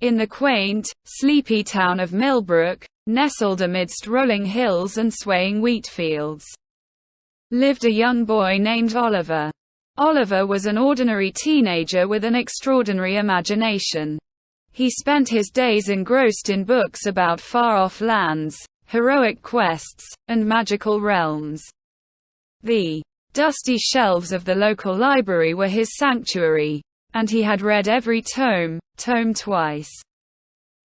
In the quaint, sleepy town of Millbrook, nestled amidst rolling hills and swaying wheat fields, lived a young boy named Oliver. Oliver was an ordinary teenager with an extraordinary imagination. He spent his days engrossed in books about far-off lands, heroic quests, and magical realms. The dusty shelves of the local library were his sanctuary, and he had read every tome twice.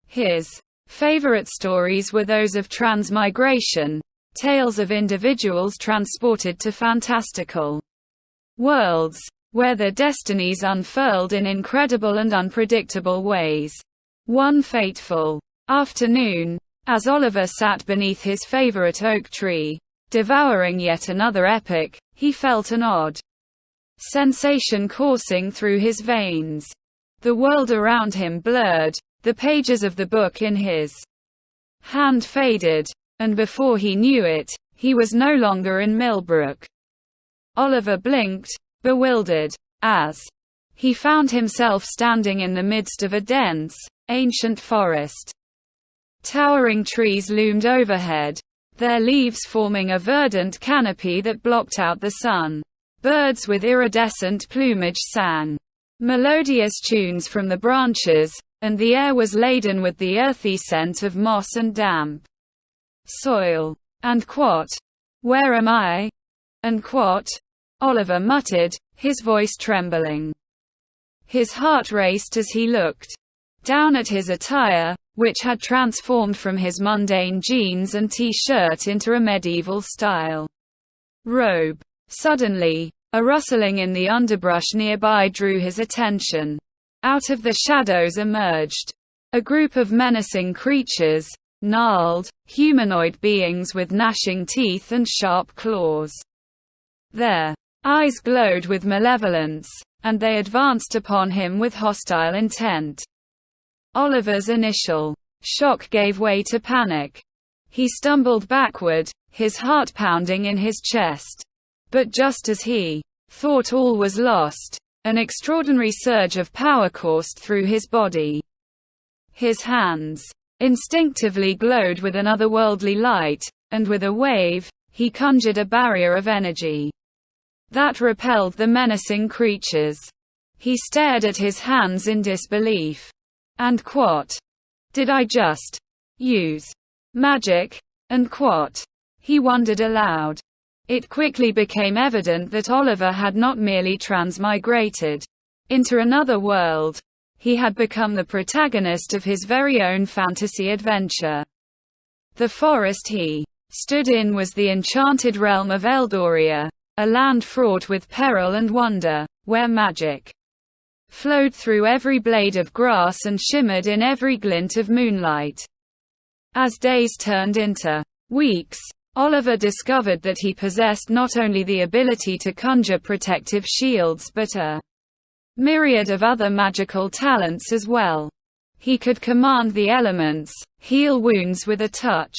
His favorite stories were those of transmigration, tales of individuals transported to fantastical worlds, where their destinies unfurled in incredible and unpredictable ways. One fateful afternoon, as Oliver sat beneath his favorite oak tree, devouring yet another epic, he felt an odd sensation coursing through his veins. The world around him blurred, the pages of the book in his hand faded, and before he knew it, he was no longer in Millbrook. Oliver blinked, bewildered, as he found himself standing in the midst of a dense, ancient forest. Towering trees loomed overhead, their leaves forming a verdant canopy that blocked out the sun. Birds with iridescent plumage sang melodious tunes from the branches, and the air was laden with the earthy scent of moss and damp soil. "And what? Where am I? And what?" Oliver muttered, his voice trembling. His heart raced as he looked down at his attire, which had transformed from his mundane jeans and t-shirt into a medieval-style robe. Suddenly, a rustling in the underbrush nearby drew his attention. Out of the shadows emerged a group of menacing creatures, gnarled, humanoid beings with gnashing teeth and sharp claws. Their eyes glowed with malevolence, and they advanced upon him with hostile intent. Oliver's initial shock gave way to panic. He stumbled backward, his heart pounding in his chest. But just as he thought all was lost, an extraordinary surge of power coursed through his body. His hands instinctively glowed with an otherworldly light, and with a wave, he conjured a barrier of energy that repelled the menacing creatures. He stared at his hands in disbelief. "And what? Did I just use magic? And what?" he wondered aloud. It quickly became evident that Oliver had not merely transmigrated into another world. He had become the protagonist of his very own fantasy adventure. The forest he stood in was the enchanted realm of Eldoria, a land fraught with peril and wonder, where magic flowed through every blade of grass and shimmered in every glint of moonlight. As days turned into weeks, Oliver discovered that he possessed not only the ability to conjure protective shields but a myriad of other magical talents as well. He could command the elements, heal wounds with a touch,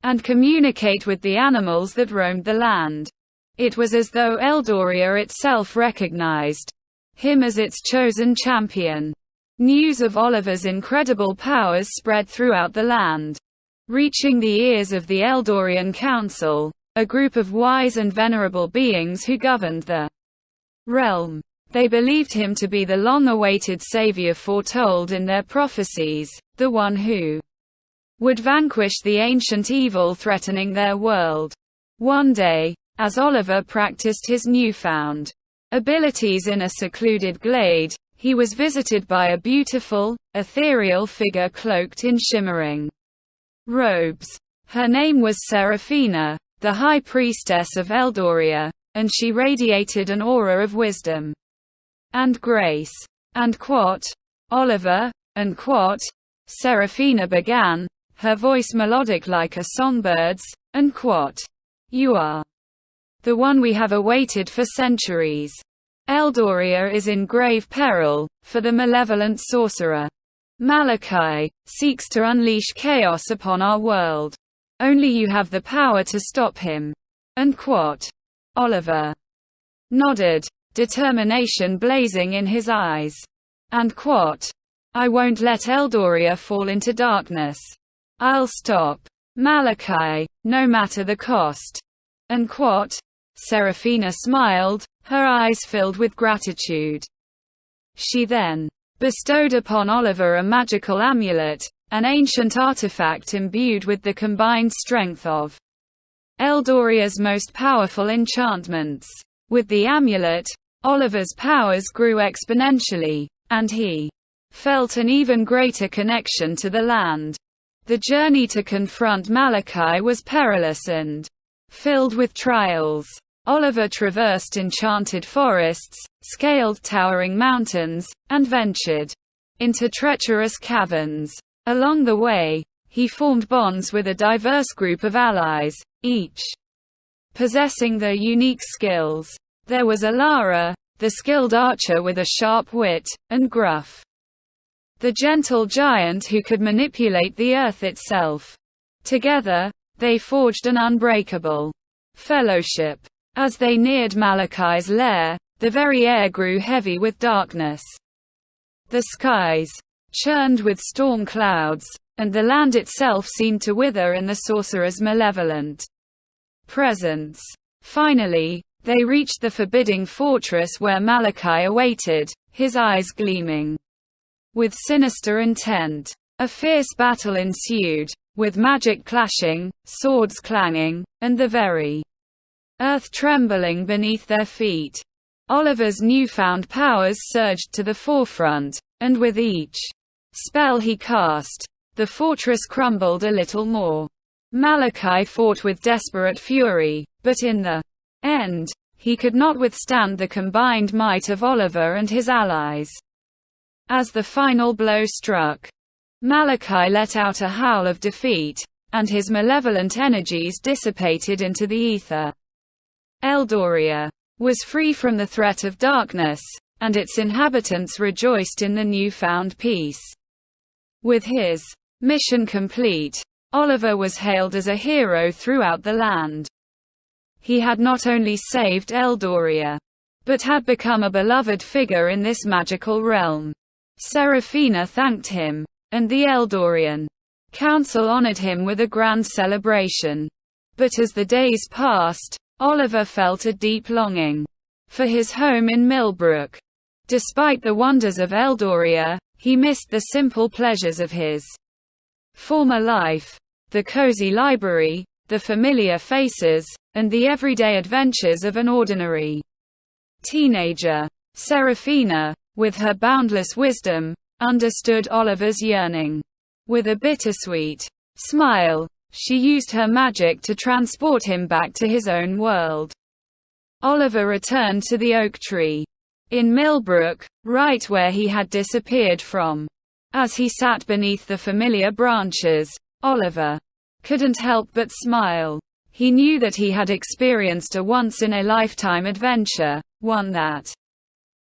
and communicate with the animals that roamed the land. It was as though Eldoria itself recognized him as its chosen champion. News of Oliver's incredible powers spread throughout the land, reaching the ears of the Eldorian Council, a group of wise and venerable beings who governed the realm. They believed him to be the long-awaited savior foretold in their prophecies, the one who would vanquish the ancient evil threatening their world. One day, as Oliver practiced his newfound abilities in a secluded glade, he was visited by a beautiful, ethereal figure cloaked in shimmering robes. Her name was Seraphina, the high priestess of Eldoria, and she radiated an aura of wisdom and grace. "And what, Oliver? And what?" Seraphina began, her voice melodic like a songbird's. "And what? You are the one we have awaited for centuries. Eldoria is in grave peril, for the malevolent sorcerer Malachi seeks to unleash chaos upon our world. Only you have the power to stop him." "And what?" Oliver nodded, determination blazing in his eyes. "And what? I won't let Eldoria fall into darkness. I'll stop Malachi, no matter the cost." Unquote. Seraphina smiled, her eyes filled with gratitude. She then bestowed upon Oliver a magical amulet, an ancient artifact imbued with the combined strength of Eldoria's most powerful enchantments. With the amulet, Oliver's powers grew exponentially, and he felt an even greater connection to the land. The journey to confront Malachi was perilous and filled with trials. Oliver traversed enchanted forests, scaled towering mountains, and ventured into treacherous caverns. Along the way, he formed bonds with a diverse group of allies, each possessing their unique skills. There was Alara, the skilled archer with a sharp wit, and Gruff, the gentle giant who could manipulate the earth itself. Together, they forged an unbreakable fellowship. As they neared Malachi's lair, the very air grew heavy with darkness. The skies churned with storm clouds, and the land itself seemed to wither in the sorcerer's malevolent presence. Finally, they reached the forbidding fortress where Malachi awaited, his eyes gleaming with sinister intent. A fierce battle ensued, with magic clashing, swords clanging, and the very earth trembling beneath their feet. Oliver's newfound powers surged to the forefront, and with each spell he cast, the fortress crumbled a little more. Malachi fought with desperate fury, but in the end, he could not withstand the combined might of Oliver and his allies. As the final blow struck, Malachi let out a howl of defeat, and his malevolent energies dissipated into the ether. Eldoria was free from the threat of darkness, and its inhabitants rejoiced in the newfound peace. With his mission complete, Oliver was hailed as a hero throughout the land. He had not only saved Eldoria, but had become a beloved figure in this magical realm. Seraphina thanked him, and the Eldorian council honored him with a grand celebration. But as the days passed, Oliver felt a deep longing for his home in Millbrook. Despite the wonders of Eldoria, he missed the simple pleasures of his former life, the cozy library, the familiar faces, and the everyday adventures of an ordinary teenager. Seraphina, with her boundless wisdom, understood Oliver's yearning. With a bittersweet smile, she used her magic to transport him back to his own world. Oliver returned to the oak tree in Millbrook, right where he had disappeared from. As he sat beneath the familiar branches, Oliver couldn't help but smile. He knew that he had experienced a once-in-a-lifetime adventure, one that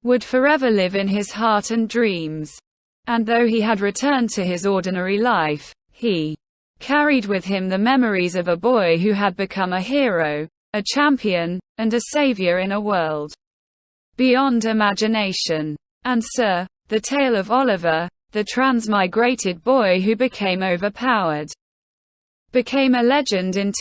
would forever live in his heart and dreams. And though he had returned to his ordinary life, he carried with him the memories of a boy who had become a hero, a champion, and a savior in a world beyond imagination. And so, the tale of Oliver, the transmigrated boy who became overpowered, became a legend in